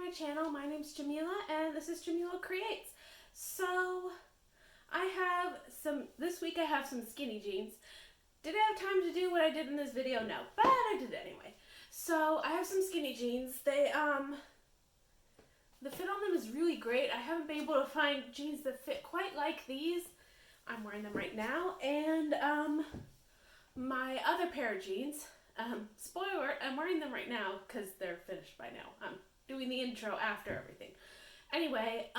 my channel. My name's Jamila and this is Jamila Creates. So this week I have some skinny jeans. Did I have time to do what I did in this video? No, but I did it anyway. So I have some skinny jeans. The fit on them is really great. I haven't been able to find jeans that fit quite like these. I'm wearing them right now. And my other pair of jeans, spoiler, I'm wearing them right now because they're finished by now. I'm doing the intro after everything. Anyway,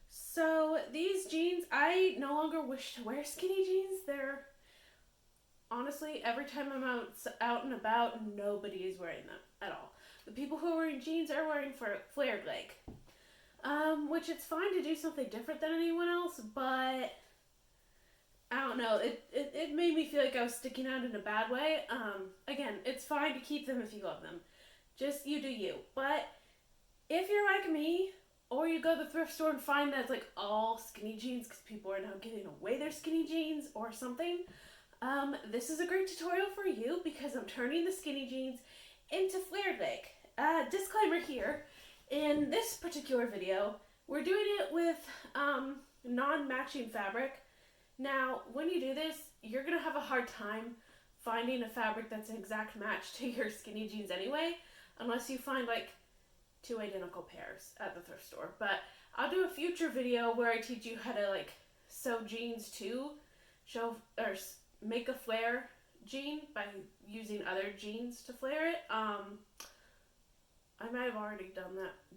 so these jeans, I no longer wish to wear skinny jeans. They're, honestly, every time I'm out and about, nobody is wearing them at all. The people who are wearing jeans are wearing for flared leg. Which it's fine to do something different than anyone else, but I don't know, it made me feel like I was sticking out in a bad way. Again, it's fine to keep them if you love them. Just you do you. But if you're like me, or you go to the thrift store and find that it's like all skinny jeans because people are now giving away their skinny jeans or something, this is a great tutorial for you because I'm turning the skinny jeans into flared leg. Disclaimer here, in this particular video, we're doing it with non-matching fabric. Now, when you do this, you're going to have a hard time finding a fabric that's an exact match to your skinny jeans anyway, unless you find like two identical pairs at the thrift store. But I'll do a future video where I teach you how to like sew jeans to make a flare jean by using other jeans to flare it. I might have already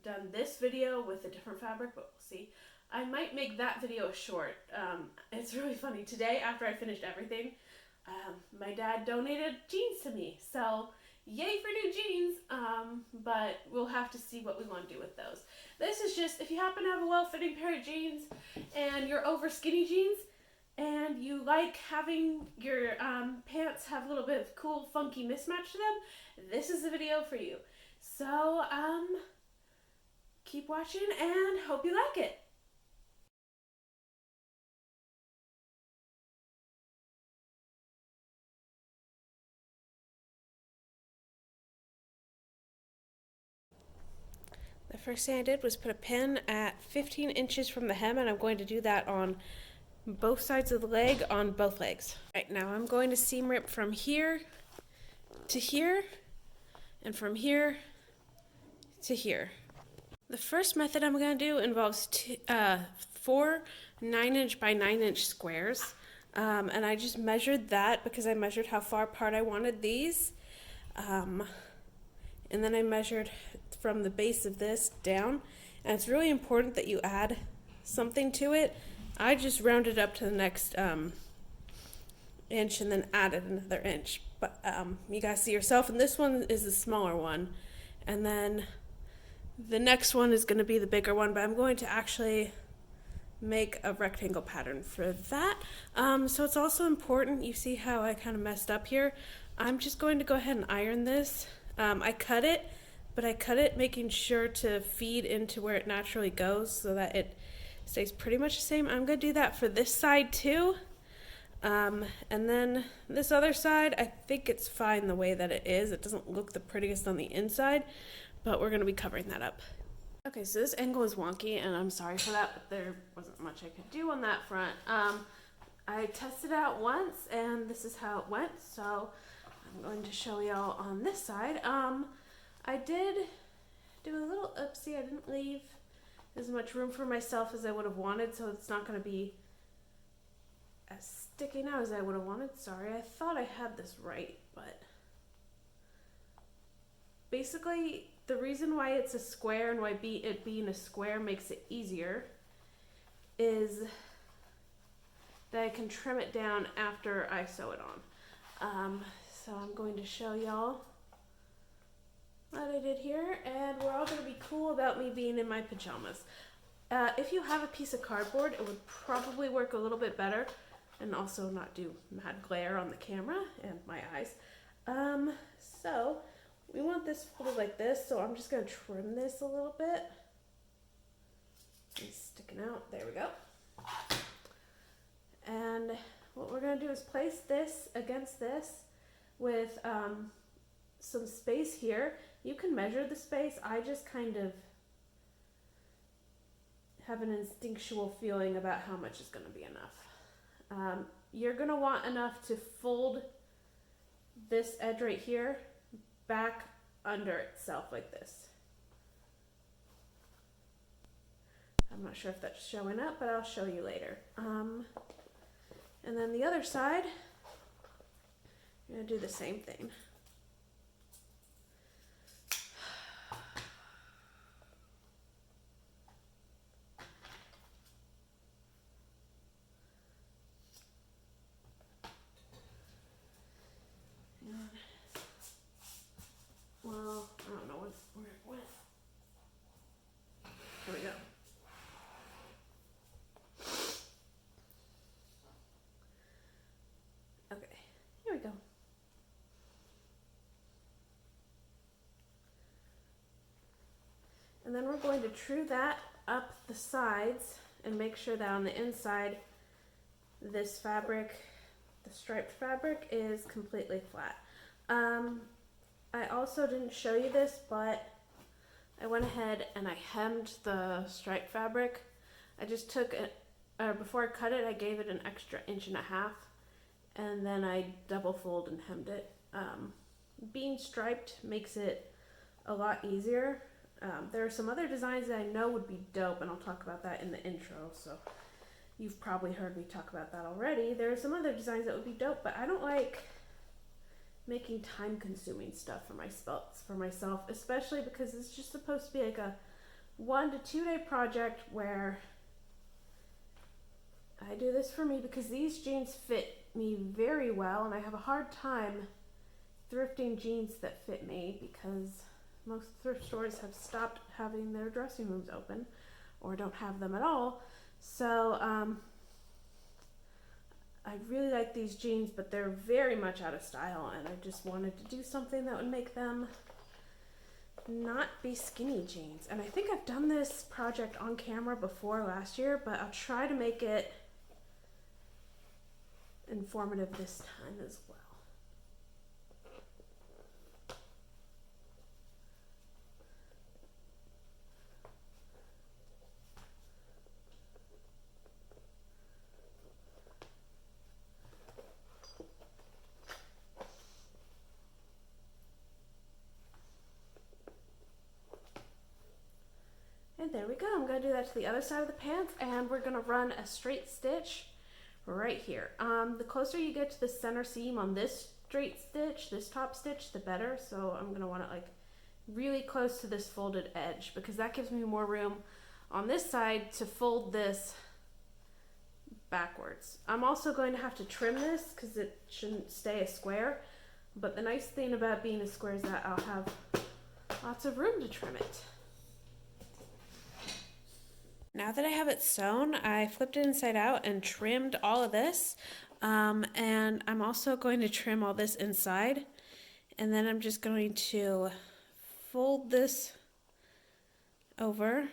done this video with a different fabric, but we'll see. I might make that video short. It's really funny. Today, after I finished everything, my dad donated jeans to me. So, yay for new jeans, but we'll have to see what we want to do with those. This is just, if you happen to have a well-fitting pair of jeans and you're over skinny jeans, and you like having your pants have a little bit of cool, funky mismatch to them, this is the video for you. So, keep watching and hope you like it. The first thing I did was put a pin at 15 inches from the hem, and I'm going to do that on both sides of the leg on both legs. Right, now I'm going to seam rip from here to here and from here to here. The first method I'm going to do involves four 9-inch by 9-inch squares, and I just measured that because I measured how far apart I wanted these, and then I measured from the base of this down, and it's really important that you add something to it. I just rounded up to the next inch and then added another inch, but you guys see yourself, and this one is the smaller one, and then the next one is going to be the bigger one, but I'm going to actually make a rectangle pattern for that. So it's also important, you see how I kind of messed up here. I'm just going to go ahead and iron this. I cut it, but I cut it making sure to feed into where it naturally goes so that it stays pretty much the same. I'm going to do that for this side too. And then this other side, I think it's fine the way that it is. It doesn't look the prettiest on the inside, but we're going to be covering that up. Okay, so this angle is wonky, and I'm sorry for that, but there wasn't much I could do on that front. I tested out once, and this is how it went, so I'm going to show y'all on this side. I did do a little oopsie. I didn't leave as much room for myself as I would have wanted, so it's not going to be as sticking out as I would have wanted. Sorry, I thought I had this right, but basically the reason why it's a square and why it being a square makes it easier is that I can trim it down after I sew it on. So I'm going to show y'all what I did here, and we're all going to be cool about me being in my pajamas. If you have a piece of cardboard, it would probably work a little bit better and also not do mad glare on the camera and my eyes. So we want this folded like this, so I'm just going to trim this a little bit. It's sticking out. There we go. And what we're going to do is place this against this with some space here. You can measure the space. I just kind of have an instinctual feeling about how much is going to be enough. You're going to want enough to fold this edge right here back under itself like this. I'm not sure if that's showing up, but I'll show you later. And then the other side, I'm going to do the same thing. Well, I don't know where it went. There we go. Okay, here we go. And then we're going to true that up the sides and make sure that on the inside, this fabric, the striped fabric, is completely flat. I also didn't show you this, but I went ahead and I hemmed the striped fabric. I just took it, before I cut it, I gave it an extra 1.5 inches, and then I double fold and hemmed it. Being striped makes it a lot easier. There are some other designs that I know would be dope, and I'll talk about that in the intro, so you've probably heard me talk about that already. There are some other designs that would be dope, but I don't like making time-consuming stuff for myself, especially because it's just supposed to be like a 1 to 2 day project where I do this for me because these jeans fit me very well, and I have a hard time thrifting jeans that fit me because most thrift stores have stopped having their dressing rooms open or don't have them at all. So I really like these jeans, but they're very much out of style, and I just wanted to do something that would make them not be skinny jeans. And I think I've done this project on camera before last year, but I'll try to make it informative this time as well. And there we go. I'm going to do that to the other side of the pants, and we're going to run a straight stitch right here. The closer you get to the center seam on this straight stitch, this top stitch, the better. So I'm going to want it like really close to this folded edge because that gives me more room on this side to fold this backwards. I'm also going to have to trim this because it shouldn't stay a square. But the nice thing about being a square is that I'll have lots of room to trim it. Now that I have it sewn, I flipped it inside out and trimmed all of this. And I'm also going to trim all this inside. And then I'm just going to fold this over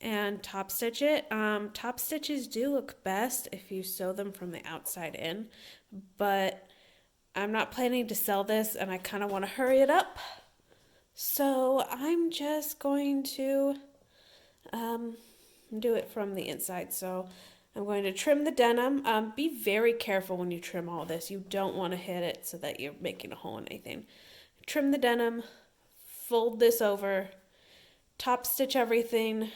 and top stitch it. Top stitches do look best if you sew them from the outside in, but I'm not planning to sell this and I kind of want to hurry it up. So I'm just going to do it from the inside. So I'm going to trim the denim. Be very careful when you trim all this. You don't want to hit it so that you're making a hole in anything. Trim the denim, fold this over, top stitch everything.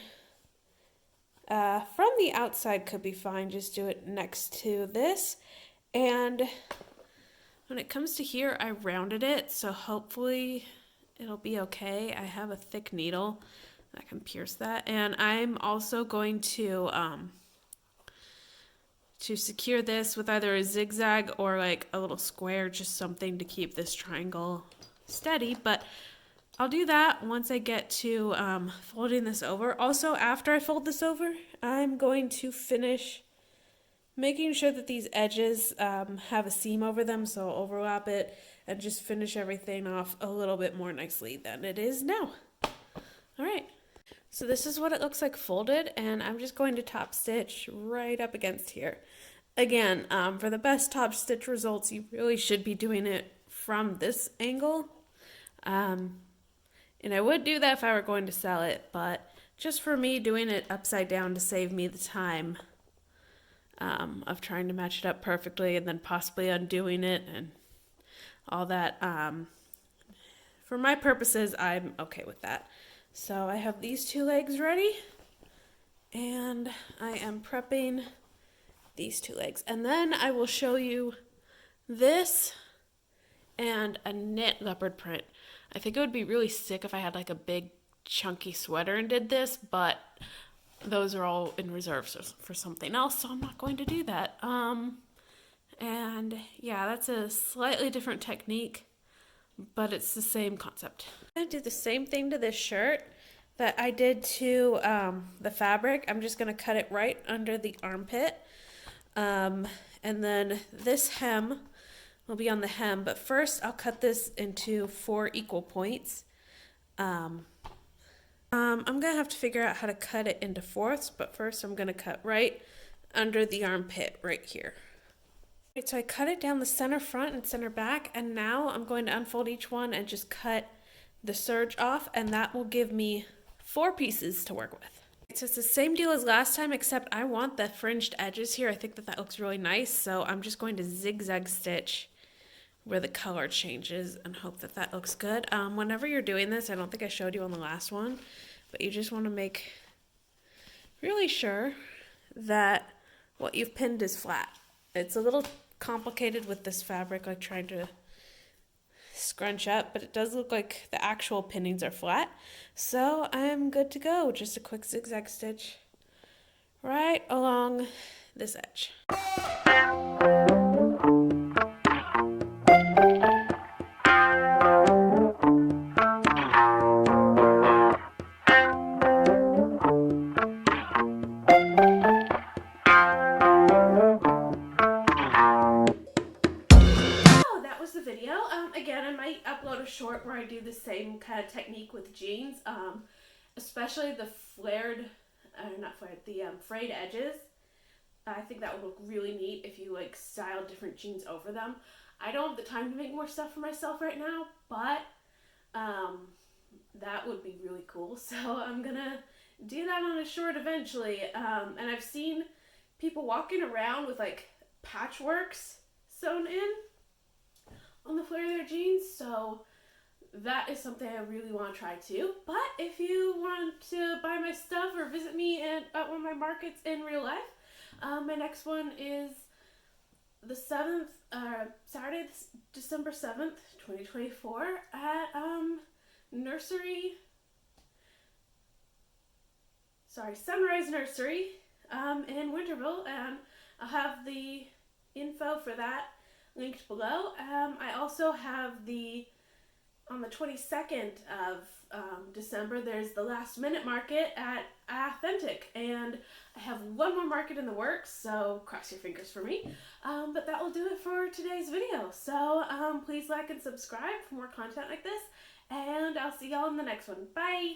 From the outside could be fine. Just do it next to this. And when it comes to here, I rounded it, so hopefully it'll be okay. I have a thick needle. I can pierce that, and I'm also going to secure this with either a zigzag or like a little square, just something to keep this triangle steady. But I'll do that once I get to folding this over. Also, after I fold this over, I'm going to finish making sure that these edges have a seam over them, so I'll overlap it and just finish everything off a little bit more nicely than it is now. All right. So this is what it looks like folded, and I'm just going to top stitch right up against here. Again, for the best top stitch results, you really should be doing it from this angle. And I would do that if I were going to sell it, but just for me, doing it upside down to save me the time of trying to match it up perfectly and then possibly undoing it and all that. For my purposes, I'm okay with that. So I have these two legs ready, and I am prepping these two legs. And then I will show you this and a knit leopard print. I think it would be really sick if I had like a big chunky sweater and did this, but those are all in reserve for something else, so I'm not going to do that. And yeah, that's a slightly different technique, but it's the same concept. I'm gonna do the same thing to this shirt that I did to the fabric. I'm just gonna cut it right under the armpit. And then this hem will be on the hem, but first I'll cut this into 4 equal points. I'm gonna have to figure out how to cut it into fourths, but first I'm gonna cut right under the armpit right here. Right, so I cut it down the center front and center back, and now I'm going to unfold each one and just cut the serge off, and that will give me 4 pieces to work with. So it's the same deal as last time, except I want the fringed edges here. I think that looks really nice, so I'm just going to zigzag stitch where the color changes and hope that looks good. Whenever you're doing this, I don't think I showed you on the last one, but you just want to make really sure that what you've pinned is flat. It's a little complicated with this fabric, like trying to scrunch up, but it does look like the actual pinnings are flat. So I'm good to go. Just a quick zigzag stitch right along this edge. The video. Again, I might upload a short where I do the same kind of technique with jeans, especially the frayed edges. I think that would look really neat if you like style different jeans over them. I don't have the time to make more stuff for myself right now, but that would be really cool. So I'm gonna do that on a short eventually. And I've seen people walking around with like patchworks sewn in on the flare of their jeans, so that is something I really want to try too. But if you want to buy my stuff or visit me at one of my markets in real life, my next one is the 7th, Saturday, December 7th, 2024 at Sunrise Nursery in Winterville, and I'll have the info for that linked below. I also have on the 22nd of December, there's the last minute market at Authentic, and I have one more market in the works, so cross your fingers for me. But that will do it for today's video. So please like and subscribe for more content like this, and I'll see y'all in the next one. Bye!